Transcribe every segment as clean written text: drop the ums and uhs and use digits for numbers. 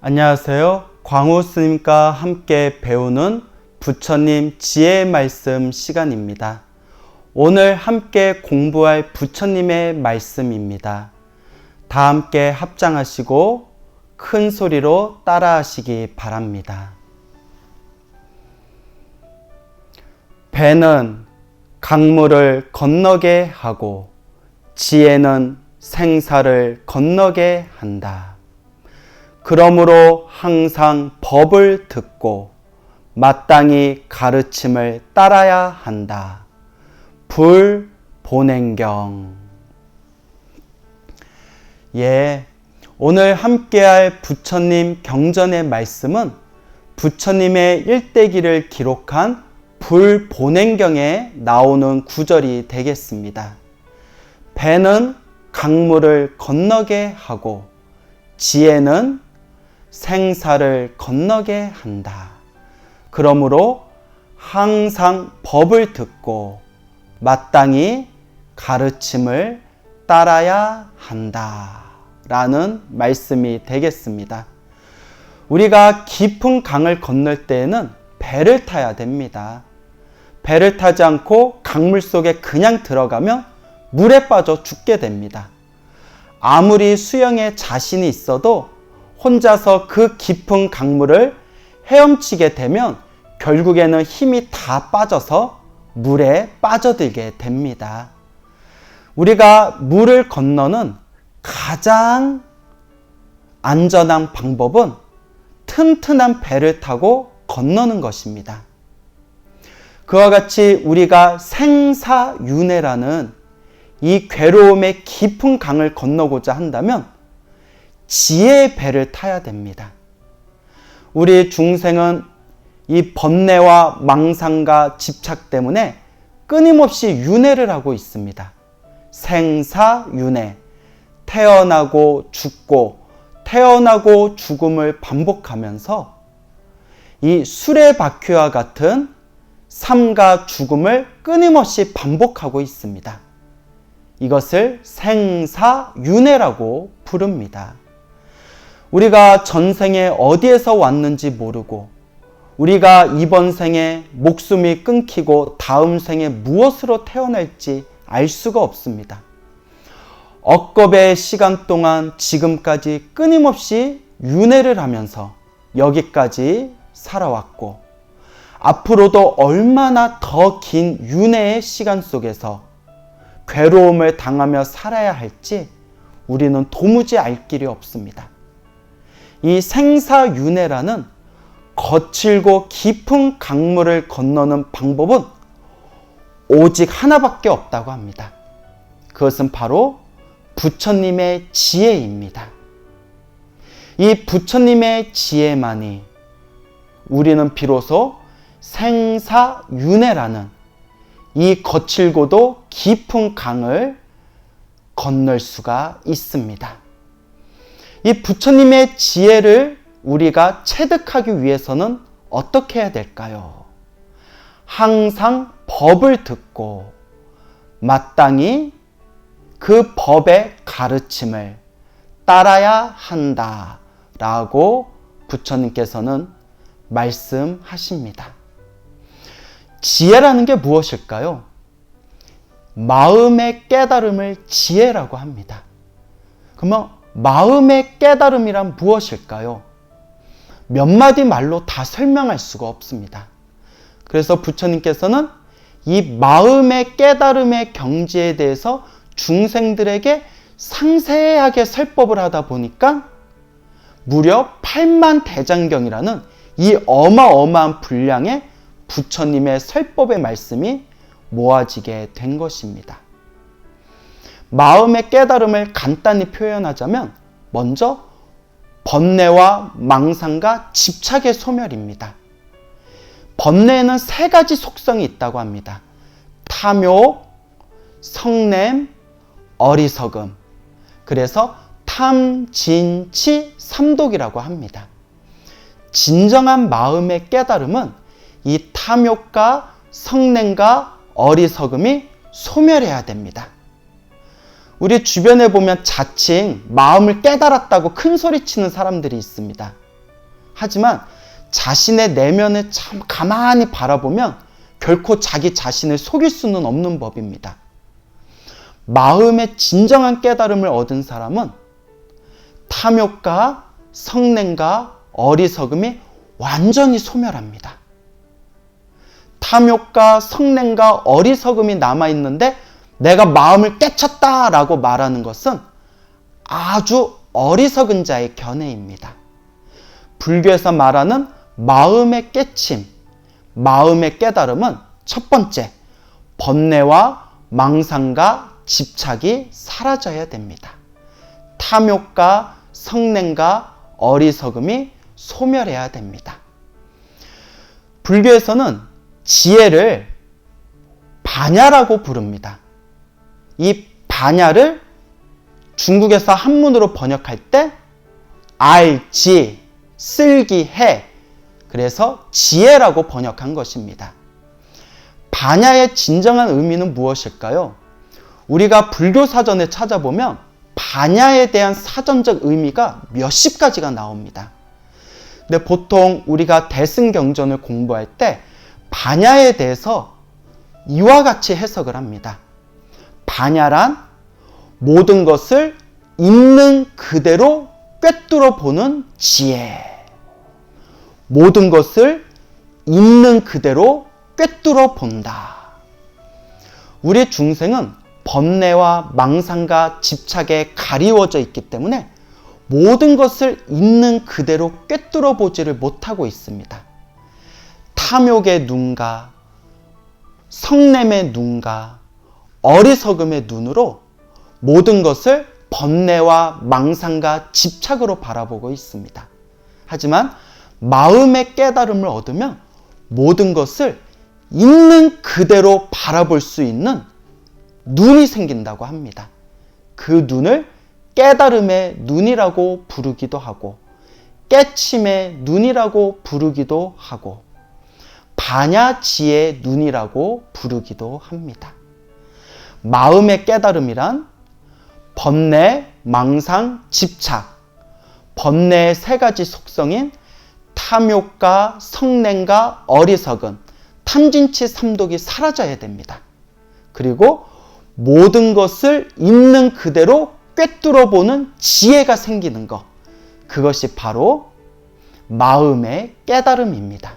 안녕하세요. 광우 스님과 함께 배우는 부처님 지혜의 말씀 시간입니다. 오늘 함께 공부할 부처님의 말씀입니다. 다 함께 합장하시고 큰 소리로 따라하시기 바랍니다. 배는 강물을 건너게 하고 지혜는 생사를 건너게 한다. 그러므로 항상 법을 듣고 마땅히 가르침을 따라야 한다. 불본행경. 오늘 함께할 부처님 경전의 말씀은 부처님의 일대기를 기록한 불본행경에 나오는 구절이 되겠습니다. 배는 강물을 건너게 하고 지혜는 생사를 건너게 한다. 그러므로 항상 법을 듣고 마땅히 가르침을 따라야 한다. 라는 말씀이 되겠습니다. 우리가 깊은 강을 건널 때에는 배를 타야 됩니다. 배를 타지 않고 강물 속에 그냥 들어가면 물에 빠져 죽게 됩니다. 아무리 수영에 자신이 있어도 혼자서 그 깊은 강물을 헤엄치게 되면 결국에는 힘이 다 빠져서 물에 빠져들게 됩니다. 우리가 물을 건너는 가장 안전한 방법은 튼튼한 배를 타고 건너는 것입니다. 그와 같이 우리가 생사윤회라는 이 괴로움의 깊은 강을 건너고자 한다면 지혜의 배를 타야 됩니다. 우리 중생은 이 번뇌와 망상과 집착 때문에 끊임없이 윤회를 하고 있습니다. 생사윤회, 태어나고 죽고 태어나고 죽음을 반복하면서 이 수레바퀴와 같은 삶과 죽음을 끊임없이 반복하고 있습니다. 이것을 생사윤회라고 부릅니다. 우리가 전생에 어디에서 왔는지 모르고 우리가 이번 생에 목숨이 끊기고 다음 생에 무엇으로 태어날지 알 수가 없습니다. 억겁의 시간 동안 지금까지 끊임없이 윤회를 하면서 여기까지 살아왔고 앞으로도 얼마나 더 긴 윤회의 시간 속에서 괴로움을 당하며 살아야 할지 우리는 도무지 알 길이 없습니다. 이 생사윤회라는 거칠고 깊은 강물을 건너는 방법은 오직 하나밖에 없다고 합니다. 그것은 바로 부처님의 지혜입니다. 이 부처님의 지혜만이 우리는 비로소 생사윤회라는 이 거칠고도 깊은 강을 건널 수가 있습니다. 이 부처님의 지혜를 우리가 체득하기 위해서는 어떻게 해야 될까요? 항상 법을 듣고 마땅히 그 법의 가르침을 따라야 한다라고 부처님께서는 말씀하십니다. 지혜라는 게 무엇일까요? 마음의 깨달음을 지혜라고 합니다. 그러면 마음의 깨달음이란 무엇일까요? 몇 마디 말로 다 설명할 수가 없습니다. 그래서 부처님께서는 이 마음의 깨달음의 경지에 대해서 중생들에게 상세하게 설법을 하다 보니까 무려 8만 대장경이라는 이 어마어마한 분량의 부처님의 설법의 말씀이 모아지게 된 것입니다. 마음의 깨달음을 간단히 표현하자면 먼저 번뇌와 망상과 집착의 소멸입니다. 번뇌에는 세 가지 속성이 있다고 합니다. 탐욕, 성냄, 어리석음. 그래서 탐진치 삼독이라고 합니다. 진정한 마음의 깨달음은 이 탐욕과 성냄과 어리석음이 소멸해야 됩니다. 우리 주변에 보면 자칭 마음을 깨달았다고 큰 소리 치는 사람들이 있습니다. 하지만 자신의 내면을 참 가만히 바라보면 결코 자기 자신을 속일 수는 없는 법입니다. 마음의 진정한 깨달음을 얻은 사람은 탐욕과 성냄과 어리석음이 완전히 소멸합니다. 탐욕과 성냄과 어리석음이 남아있는데 내가 마음을 깨쳤다라고 말하는 것은 아주 어리석은 자의 견해입니다. 불교에서 말하는 마음의 깨침, 마음의 깨달음은 첫 번째, 번뇌와 망상과 집착이 사라져야 됩니다. 탐욕과 성냄과 어리석음이 소멸해야 됩니다. 불교에서는 지혜를 반야라고 부릅니다. 이 반야를 중국에서 한문으로 번역할 때 알지, 쓸기해, 그래서 지혜라고 번역한 것입니다. 반야의 진정한 의미는 무엇일까요? 우리가 불교 사전에 찾아보면 반야에 대한 사전적 의미가 몇십 가지가 나옵니다. 근데 보통 우리가 대승경전을 공부할 때 반야에 대해서 이와 같이 해석을 합니다. 반야란 모든 것을 있는 그대로 꿰뚫어 보는 지혜. 모든 것을 있는 그대로 꿰뚫어 본다. 우리 중생은 번뇌와 망상과 집착에 가리워져 있기 때문에 모든 것을 있는 그대로 꿰뚫어 보지를 못하고 있습니다. 탐욕의 눈과 성냄의 눈과 어리석음의 눈으로 모든 것을 번뇌와 망상과 집착으로 바라보고 있습니다. 하지만 마음의 깨달음을 얻으면 모든 것을 있는 그대로 바라볼 수 있는 눈이 생긴다고 합니다. 그 눈을 깨달음의 눈이라고 부르기도 하고 깨침의 눈이라고 부르기도 하고 반야지의 눈이라고 부르기도 합니다. 마음의 깨달음이란 번뇌, 망상, 집착, 번뇌의 세 가지 속성인 탐욕과 성냄과 어리석음, 탐진치 삼독이 사라져야 됩니다. 그리고 모든 것을 있는 그대로 꿰뚫어 보는 지혜가 생기는 것, 그것이 바로 마음의 깨달음입니다.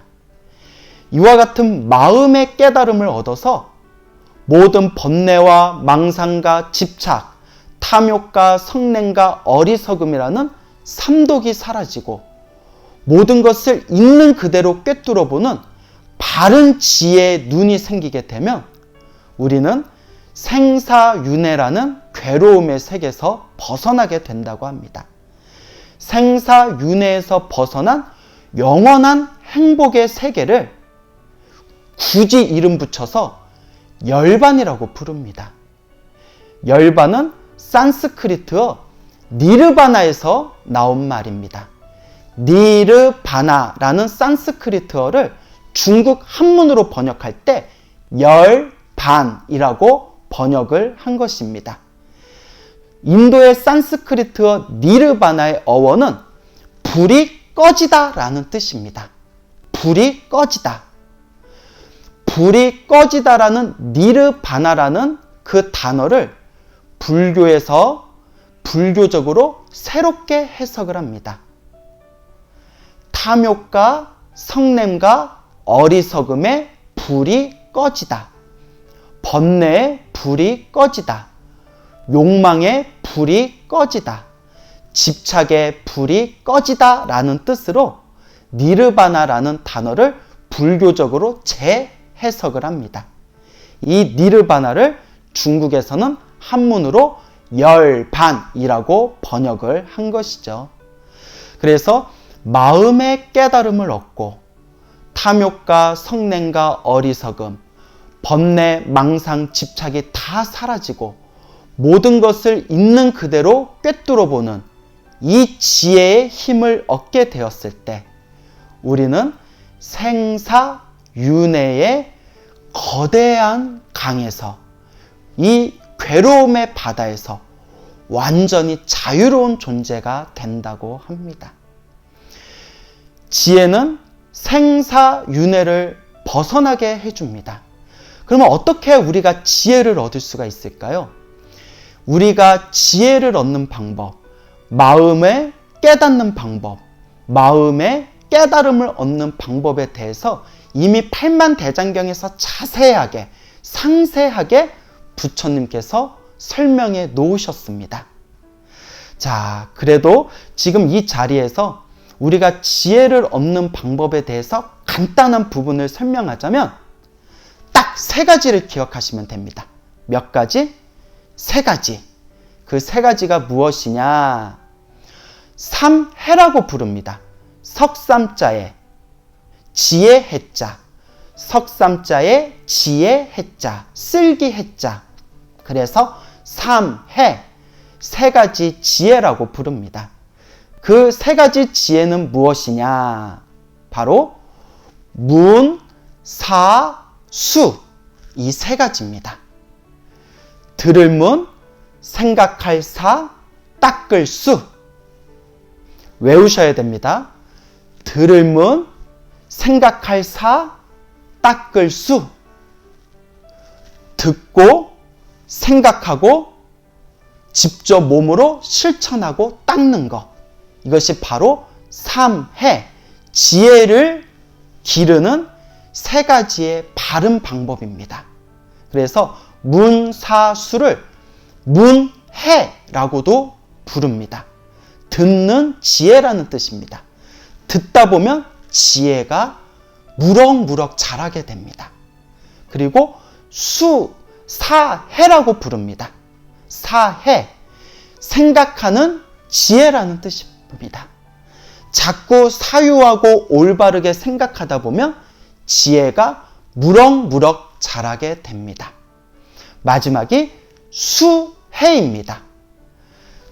이와 같은 마음의 깨달음을 얻어서 모든 번뇌와 망상과 집착, 탐욕과 성냄과 어리석음이라는 삼독이 사라지고 모든 것을 있는 그대로 꿰뚫어 보는 바른 지혜의 눈이 생기게 되면 우리는 생사윤회라는 괴로움의 세계에서 벗어나게 된다고 합니다. 생사윤회에서 벗어난 영원한 행복의 세계를 굳이 이름 붙여서 열반이라고 부릅니다. 열반은 산스크리트어 니르바나에서 나온 말입니다. 니르바나라는 산스크리트어를 중국 한문으로 번역할 때 열반이라고 번역을 한 것입니다. 인도의 산스크리트어 니르바나의 어원은 불이 꺼지다 라는 뜻입니다. 불이 꺼지다. 불이 꺼지다라는 니르바나라는 그 단어를 불교에서 불교적으로 새롭게 해석을 합니다. 탐욕과 성냄과 어리석음의 불이 꺼지다. 번뇌의 불이 꺼지다. 욕망의 불이 꺼지다. 집착의 불이 꺼지다 라는 뜻으로 니르바나라는 단어를 불교적으로 재해석을 합니다. 이 니르바나를 중국에서는 한문으로 열반이라고 번역을 한 것이죠. 그래서 마음의 깨달음을 얻고 탐욕과 성냄과 어리석음, 번뇌, 망상, 집착이 다 사라지고 모든 것을 있는 그대로 꿰뚫어 보는 이 지혜의 힘을 얻게 되었을 때 우리는 생사윤회의 거대한 강에서 이 괴로움의 바다에서 완전히 자유로운 존재가 된다고 합니다. 지혜는 생사윤회를 벗어나게 해줍니다. 그러면 어떻게 우리가 지혜를 얻을 수가 있을까요? 우리가 지혜를 얻는 방법, 마음에 깨닫는 방법, 마음의 깨달음을 얻는 방법에 대해서 이미 팔만대장경에서 자세하게, 상세하게 부처님께서 설명해 놓으셨습니다. 자, 그래도 지금 이 자리에서 우리가 지혜를 얻는 방법에 대해서 간단한 부분을 설명하자면 딱 3가지를 기억하시면 됩니다. 몇 가지? 3가지. 그 3가지가 무엇이냐? 삼해라고 부릅니다. 석삼자에 지혜 해자, 석삼자에 지혜 해자, 쓸기 해자. 그래서 삼해, 3가지 지혜라고 부릅니다. 그 3가지 지혜는 무엇이냐? 바로 문, 사, 수, 이 3가지입니다. 들을 문, 생각할 사, 닦을 수. 외우셔야 됩니다. 들을 문, 생각할 사, 닦을 수. 듣고, 생각하고, 직접 몸으로 실천하고 닦는 것. 이것이 바로 삼해, 지혜를 기르는 3가지의 바른 방법입니다. 그래서 문사수를 문해라고도 부릅니다. 듣는 지혜라는 뜻입니다. 듣다 보면 지혜가 무럭무럭 자라게 됩니다. 그리고 사해라고 부릅니다. 사해, 생각하는 지혜라는 뜻입니다. 자꾸 사유하고 올바르게 생각하다 보면 지혜가 무럭무럭 자라게 됩니다. 마지막이 수해입니다.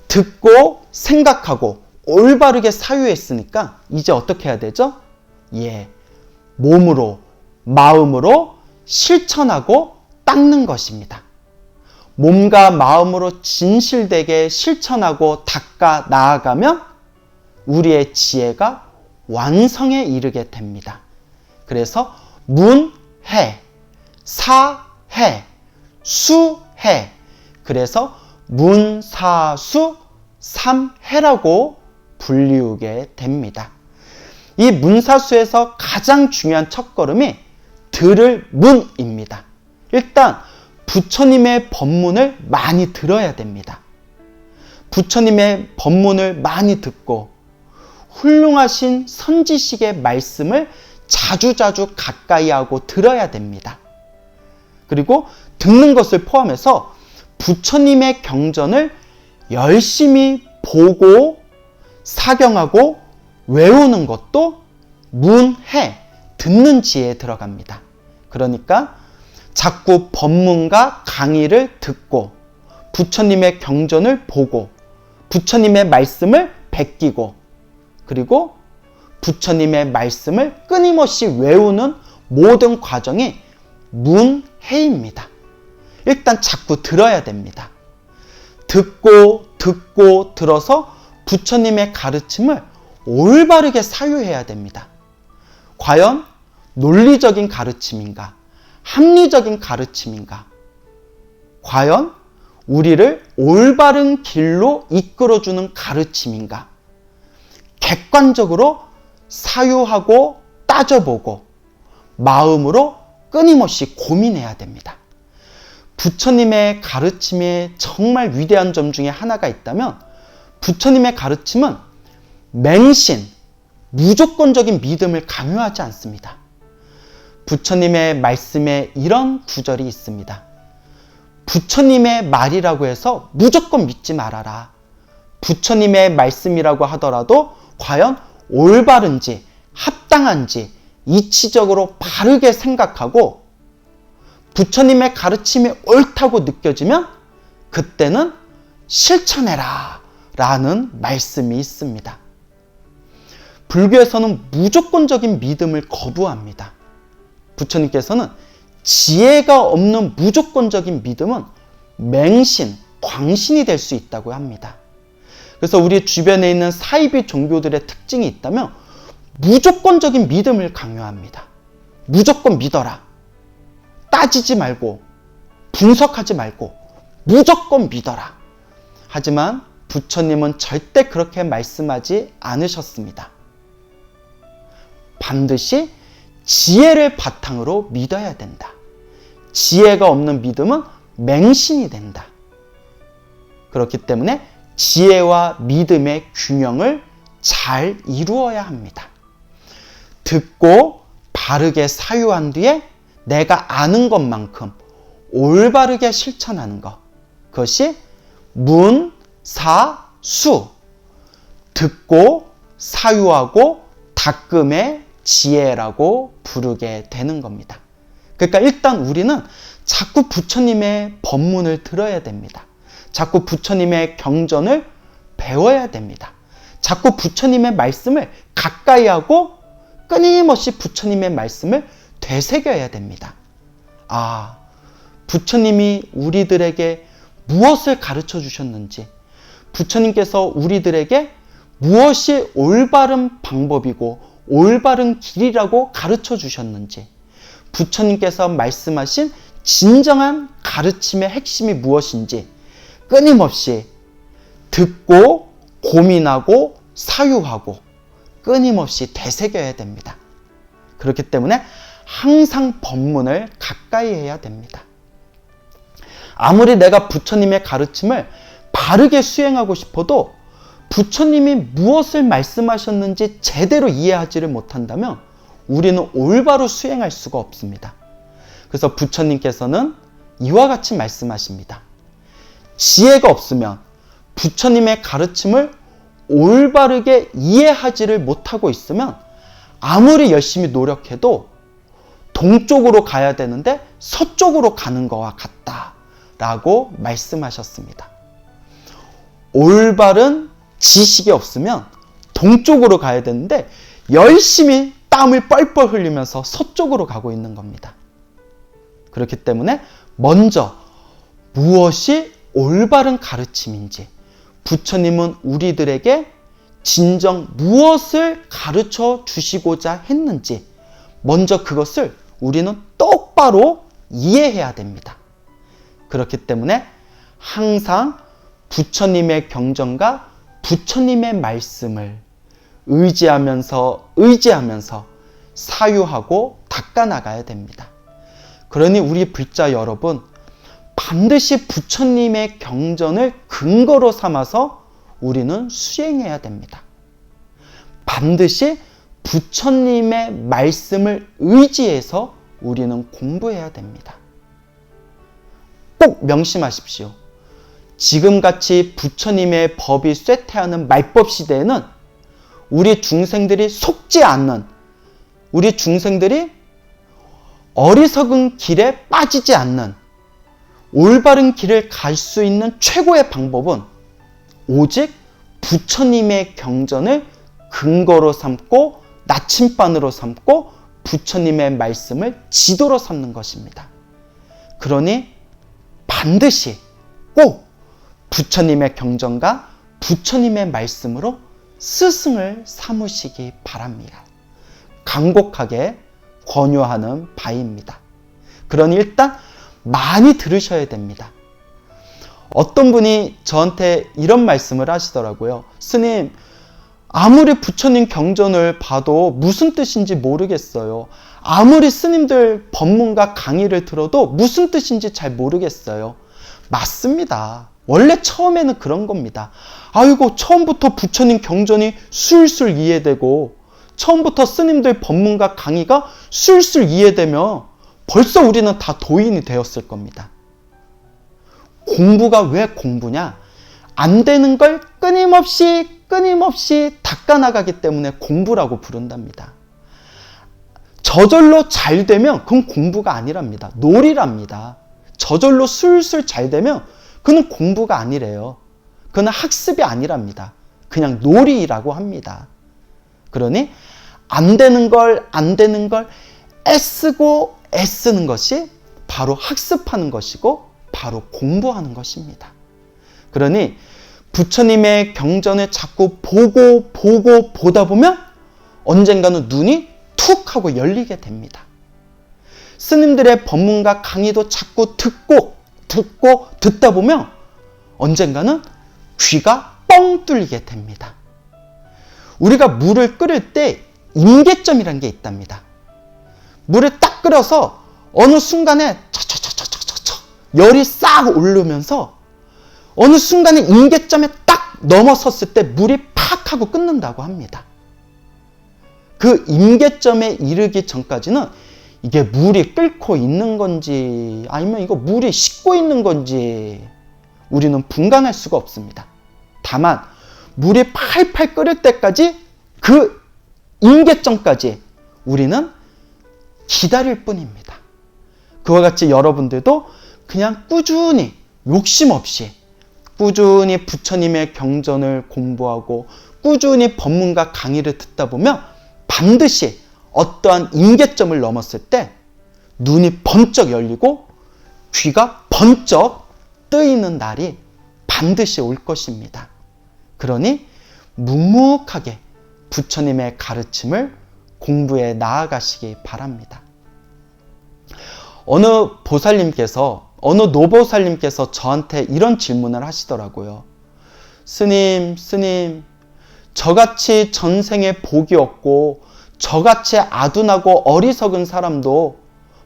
듣고 생각하고 올바르게 사유했으니까 이제 어떻게 해야 되죠? 몸으로, 마음으로 실천하고 닦는 것입니다. 몸과 마음으로 진실되게 실천하고 닦아 나아가면 우리의 지혜가 완성에 이르게 됩니다. 그래서 문해, 사해, 수해. 그래서 문사수 삼해라고 불리우게 됩니다. 이 문사수에서 가장 중요한 첫걸음이 들을 문입니다. 일단 부처님의 법문을 많이 들어야 됩니다. 부처님의 법문을 많이 듣고 훌륭하신 선지식의 말씀을 자주자주 가까이 하고 들어야 됩니다. 그리고 듣는 것을 포함해서 부처님의 경전을 열심히 보고 사경하고 외우는 것도 문해, 듣는 지혜에 들어갑니다. 그러니까 자꾸 법문과 강의를 듣고 부처님의 경전을 보고 부처님의 말씀을 베끼고 그리고 부처님의 말씀을 끊임없이 외우는 모든 과정이 문해입니다. 일단 자꾸 들어야 됩니다. 듣고 들어서 부처님의 가르침을 올바르게 사유해야 됩니다. 과연 논리적인 가르침인가? 합리적인 가르침인가? 과연 우리를 올바른 길로 이끌어주는 가르침인가? 객관적으로 사유하고 따져보고 마음으로 끊임없이 고민해야 됩니다. 부처님의 가르침에 정말 위대한 점 중에 하나가 있다면 부처님의 가르침은 맹신, 무조건적인 믿음을 강요하지 않습니다. 부처님의 말씀에 이런 구절이 있습니다. 부처님의 말이라고 해서 무조건 믿지 말아라. 부처님의 말씀이라고 하더라도 과연 올바른지 합당한지 이치적으로 바르게 생각하고 부처님의 가르침이 옳다고 느껴지면 그때는 실천해라 라는 말씀이 있습니다. 불교에서는 무조건적인 믿음을 거부합니다. 부처님께서는 지혜가 없는 무조건적인 믿음은 맹신, 광신이 될 수 있다고 합니다. 그래서 우리 주변에 있는 사이비 종교들의 특징이 있다면 무조건적인 믿음을 강요합니다. 무조건 믿어라. 따지지 말고, 분석하지 말고, 무조건 믿어라. 하지만 부처님은 절대 그렇게 말씀하지 않으셨습니다. 반드시 지혜를 바탕으로 믿어야 된다. 지혜가 없는 믿음은 맹신이 된다. 그렇기 때문에 지혜와 믿음의 균형을 잘 이루어야 합니다. 듣고 바르게 사유한 뒤에 내가 아는 것만큼 올바르게 실천하는 것. 그것이 문, 사, 수. 듣고 사유하고 닦음의 지혜라고 부르게 되는 겁니다. 그러니까 일단 우리는 자꾸 부처님의 법문을 들어야 됩니다. 자꾸 부처님의 경전을 배워야 됩니다. 자꾸 부처님의 말씀을 가까이 하고 끊임없이 부처님의 말씀을 되새겨야 됩니다. 아, 부처님이 우리들에게 무엇을 가르쳐 주셨는지, 부처님께서 우리들에게 무엇이 올바른 방법이고 올바른 길이라고 가르쳐 주셨는지, 부처님께서 말씀하신 진정한 가르침의 핵심이 무엇인지 끊임없이 듣고 고민하고 사유하고 끊임없이 되새겨야 됩니다. 그렇기 때문에 항상 법문을 가까이 해야 됩니다. 아무리 내가 부처님의 가르침을 바르게 수행하고 싶어도 부처님이 무엇을 말씀하셨는지 제대로 이해하지를 못한다면 우리는 올바로 수행할 수가 없습니다. 그래서 부처님께서는 이와 같이 말씀하십니다. 지혜가 없으면 부처님의 가르침을 올바르게 이해하지를 못하고 있으면 아무리 열심히 노력해도 동쪽으로 가야 되는데 서쪽으로 가는 것과 같다라고 말씀하셨습니다. 올바른 지식이 없으면 동쪽으로 가야 되는데 열심히 땀을 뻘뻘 흘리면서 서쪽으로 가고 있는 겁니다. 그렇기 때문에 먼저 무엇이 올바른 가르침인지, 부처님은 우리들에게 진정 무엇을 가르쳐 주시고자 했는지 먼저 그것을 우리는 똑바로 이해해야 됩니다. 그렇기 때문에 항상 부처님의 경전과 부처님의 말씀을 의지하면서 사유하고 닦아나가야 됩니다. 그러니 우리 불자 여러분, 반드시 부처님의 경전을 근거로 삼아서 우리는 수행해야 됩니다. 반드시 부처님의 말씀을 의지해서 우리는 공부해야 됩니다. 꼭 명심하십시오. 지금같이 부처님의 법이 쇠퇴하는 말법 시대에는 우리 중생들이 속지 않는, 우리 중생들이 어리석은 길에 빠지지 않는 올바른 길을 갈 수 있는 최고의 방법은 오직 부처님의 경전을 근거로 삼고 나침반으로 삼고 부처님의 말씀을 지도로 삼는 것입니다. 그러니 반드시 꼭 부처님의 경전과 부처님의 말씀으로 스승을 삼으시기 바랍니다. 간곡하게 권유하는 바입니다. 그러니 일단 많이 들으셔야 됩니다. 어떤 분이 저한테 이런 말씀을 하시더라고요. 스님, 아무리 부처님 경전을 봐도 무슨 뜻인지 모르겠어요. 아무리 스님들 법문과 강의를 들어도 무슨 뜻인지 잘 모르겠어요. 맞습니다. 원래 처음에는 그런 겁니다. 아이고, 처음부터 부처님 경전이 술술 이해되고 처음부터 스님들 법문과 강의가 술술 이해되면 벌써 우리는 다 도인이 되었을 겁니다. 공부가 왜 공부냐? 안 되는 걸 끊임없이 닦아나가기 때문에 공부라고 부른답니다. 저절로 잘 되면 그건 공부가 아니랍니다. 놀이랍니다. 저절로 술술 잘 되면 그건 공부가 아니래요. 그건 학습이 아니랍니다. 그냥 놀이라고 합니다. 그러니 안 되는 걸 애쓰고 애쓰는 것이 바로 학습하는 것이고 바로 공부하는 것입니다. 그러니 부처님의 경전을 자꾸 보다 보면 언젠가는 눈이 툭 하고 열리게 됩니다. 스님들의 법문과 강의도 자꾸 듣다 보면 언젠가는 귀가 뻥 뚫리게 됩니다. 우리가 물을 끓일 때 임계점이라는 게 있답니다. 물을 딱 끓여서 어느 순간에 열이 싹 오르면서 어느 순간에 임계점에 딱 넘어섰을 때 물이 팍 하고 끓는다고 합니다. 그 임계점에 이르기 전까지는 이게 물이 끓고 있는 건지 아니면 이거 물이 식고 있는 건지 우리는 분간할 수가 없습니다. 다만 물이 팔팔 끓을 때까지 그 임계점까지 우리는 기다릴 뿐입니다. 그와 같이 여러분들도 그냥 꾸준히 욕심 없이 꾸준히 부처님의 경전을 공부하고 꾸준히 법문과 강의를 듣다 보면 반드시 어떠한 임계점을 넘었을 때 눈이 번쩍 열리고 귀가 번쩍 뜨이는 날이 반드시 올 것입니다. 그러니 묵묵하게 부처님의 가르침을 공부해 나아가시기 바랍니다. 어느 노보살님께서 저한테 이런 질문을 하시더라고요. 스님, 저같이 전생에 복이 없고 저같이 아둔하고 어리석은 사람도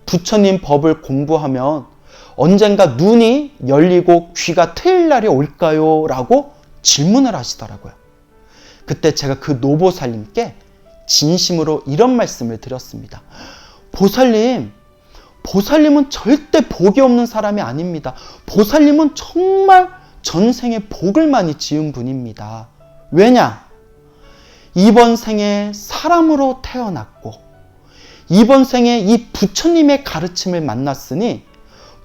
부처님 법을 공부하면 언젠가 눈이 열리고 귀가 트일 날이 올까요? 라고 질문을 하시더라고요. 그때 제가 그 노보살님께 진심으로 이런 말씀을 드렸습니다. 보살님은 절대 복이 없는 사람이 아닙니다. 보살님은 정말 전생에 복을 많이 지은 분입니다. 왜냐? 이번 생에 사람으로 태어났고 이번 생에 이 부처님의 가르침을 만났으니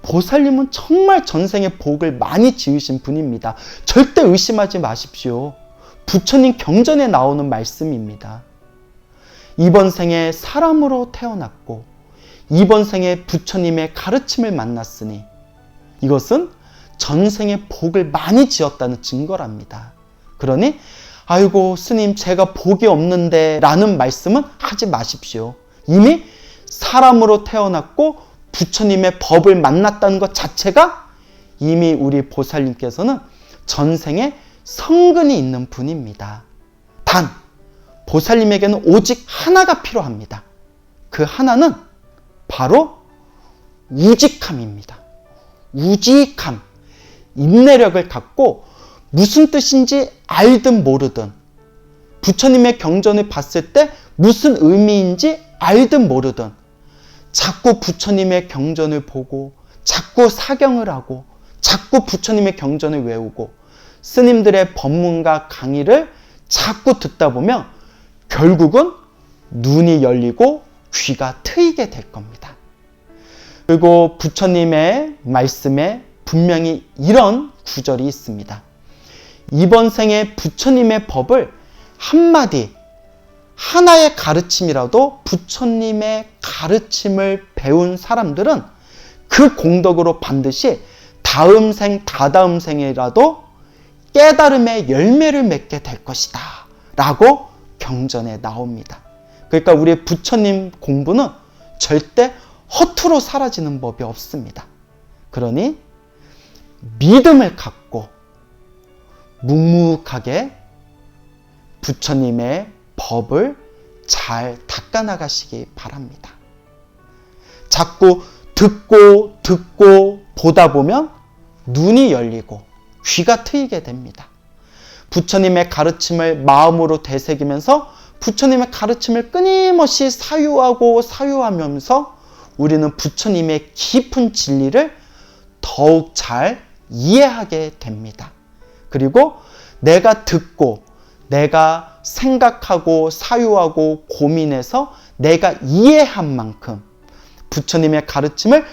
보살님은 정말 전생에 복을 많이 지으신 분입니다. 절대 의심하지 마십시오. 부처님 경전에 나오는 말씀입니다. 이번 생에 사람으로 태어났고 이번 생에 부처님의 가르침을 만났으니 이것은 전생에 복을 많이 지었다는 증거랍니다. 그러니 아이고 스님 제가 복이 없는데 라는 말씀은 하지 마십시오. 이미 사람으로 태어났고 부처님의 법을 만났다는 것 자체가 이미 우리 보살님께서는 전생에 성근이 있는 분입니다. 단 보살님에게는 오직 하나가 필요합니다. 그 하나는 바로 우직함입니다. 우직함, 인내력을 갖고 무슨 뜻인지 알든 모르든 부처님의 경전을 봤을 때 무슨 의미인지 알든 모르든 자꾸 부처님의 경전을 보고 자꾸 사경을 하고 자꾸 부처님의 경전을 외우고 스님들의 법문과 강의를 자꾸 듣다 보면 결국은 눈이 열리고 귀가 트이게 될 겁니다. 그리고 부처님의 말씀에 분명히 이런 구절이 있습니다. 이번 생에 부처님의 법을 한마디, 하나의 가르침이라도 부처님의 가르침을 배운 사람들은 그 공덕으로 반드시 다음 생, 다다음 생이라도 깨달음의 열매를 맺게 될 것이다 라고 경전에 나옵니다. 그러니까 우리 부처님 공부는 절대 허투루 사라지는 법이 없습니다. 그러니 믿음을 갖고 묵묵하게 부처님의 법을 잘 닦아나가시기 바랍니다. 자꾸 듣고 보다 보면 눈이 열리고 귀가 트이게 됩니다. 부처님의 가르침을 마음으로 되새기면서 부처님의 가르침을 끊임없이 사유하면서 우리는 부처님의 깊은 진리를 더욱 잘 이해하게 됩니다. 그리고 내가 듣고 내가 생각하고 사유하고 고민해서 내가 이해한 만큼 부처님의 가르침을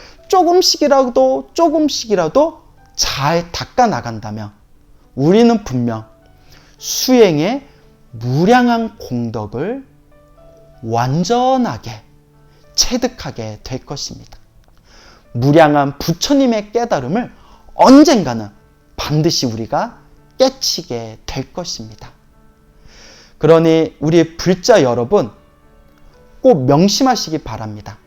조금씩이라도 잘 닦아나간다면 우리는 분명 수행의 무량한 공덕을 완전하게 체득하게 될 것입니다. 무량한 부처님의 깨달음을 언젠가는 반드시 우리가 깨치게 될 것입니다. 그러니 우리 불자 여러분 꼭 명심하시기 바랍니다.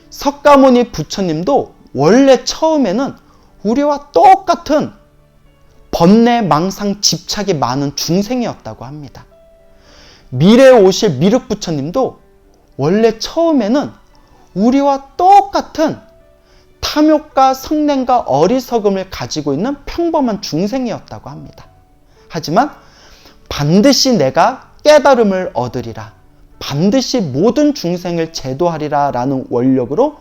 석가모니 부처님도 원래 처음에는 우리와 똑같은 번뇌, 망상, 집착이 많은 중생이었다고 합니다. 미래에 오실 미륵 부처님도 원래 처음에는 우리와 똑같은 탐욕과 성냄과 어리석음을 가지고 있는 평범한 중생이었다고 합니다. 하지만 반드시 내가 깨달음을 얻으리라, 반드시 모든 중생을 제도하리라 라는 원력으로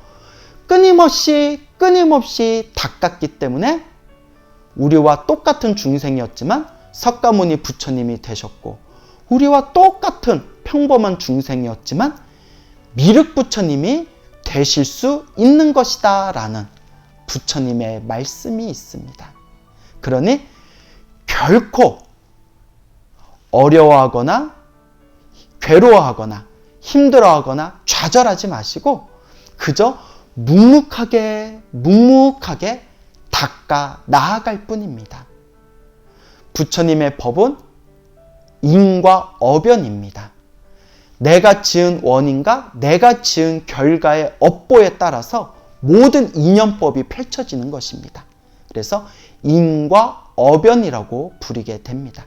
끊임없이 닦았기 때문에 우리와 똑같은 중생이었지만 석가모니 부처님이 되셨고, 우리와 똑같은 평범한 중생이었지만 미륵 부처님이 되실 수 있는 것이다 라는 부처님의 말씀이 있습니다. 그러니 결코 어려워하거나 괴로워하거나 힘들어하거나 좌절하지 마시고 그저 묵묵하게 닦아 나아갈 뿐입니다. 부처님의 법은 인과 어변입니다. 내가 지은 원인과 내가 지은 결과의 업보에 따라서 모든 인연법이 펼쳐지는 것입니다. 그래서 인과 어변이라고 부르게 됩니다.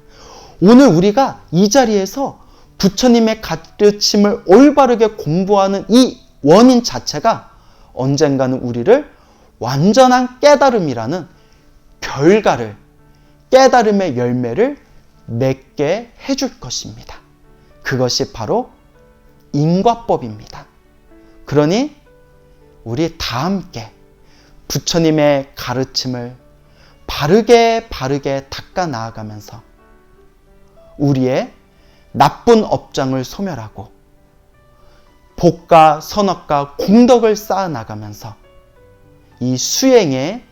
오늘 우리가 이 자리에서 부처님의 가르침을 올바르게 공부하는 이 원인 자체가 언젠가는 우리를 완전한 깨달음이라는 결과를, 깨달음의 열매를 맺게 해줄 것입니다. 그것이 바로 인과법입니다. 그러니 우리 다 함께 부처님의 가르침을 바르게 닦아 나아가면서 우리의 나쁜 업장을 소멸하고 복과 선악과 공덕을 쌓아 나가면서 이 수행의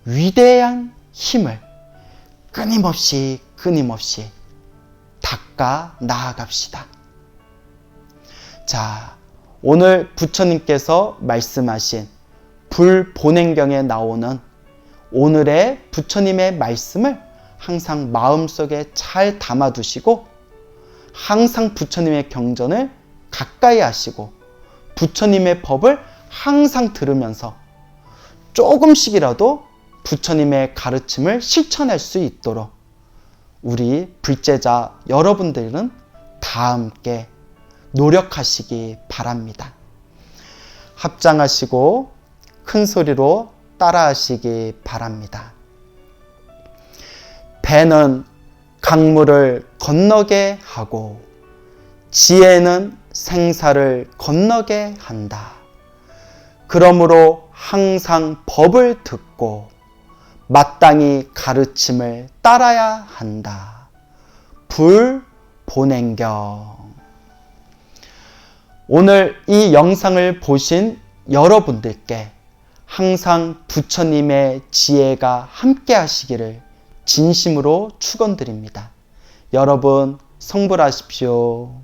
위대한 힘을 끊임없이 닦아 나아갑시다. 자, 오늘 부처님께서 말씀하신 불본행경에 나오는 오늘의 부처님의 말씀을 항상 마음속에 잘 담아두시고 항상 부처님의 경전을 가까이 하시고 부처님의 법을 항상 들으면서 조금씩이라도 부처님의 가르침을 실천할 수 있도록 우리 불제자 여러분들은 다 함께 노력하시기 바랍니다. 합장하시고 큰 소리로 따라하시기 바랍니다. 배는 강물을 건너게 하고 지혜는 생사를 건너게 한다. 그러므로 항상 법을 듣고 마땅히 가르침을 따라야 한다. 불본행경. 오늘 이 영상을 보신 여러분들께 항상 부처님의 지혜가 함께 하시기를 진심으로 축원드립니다. 여러분 성불하십시오.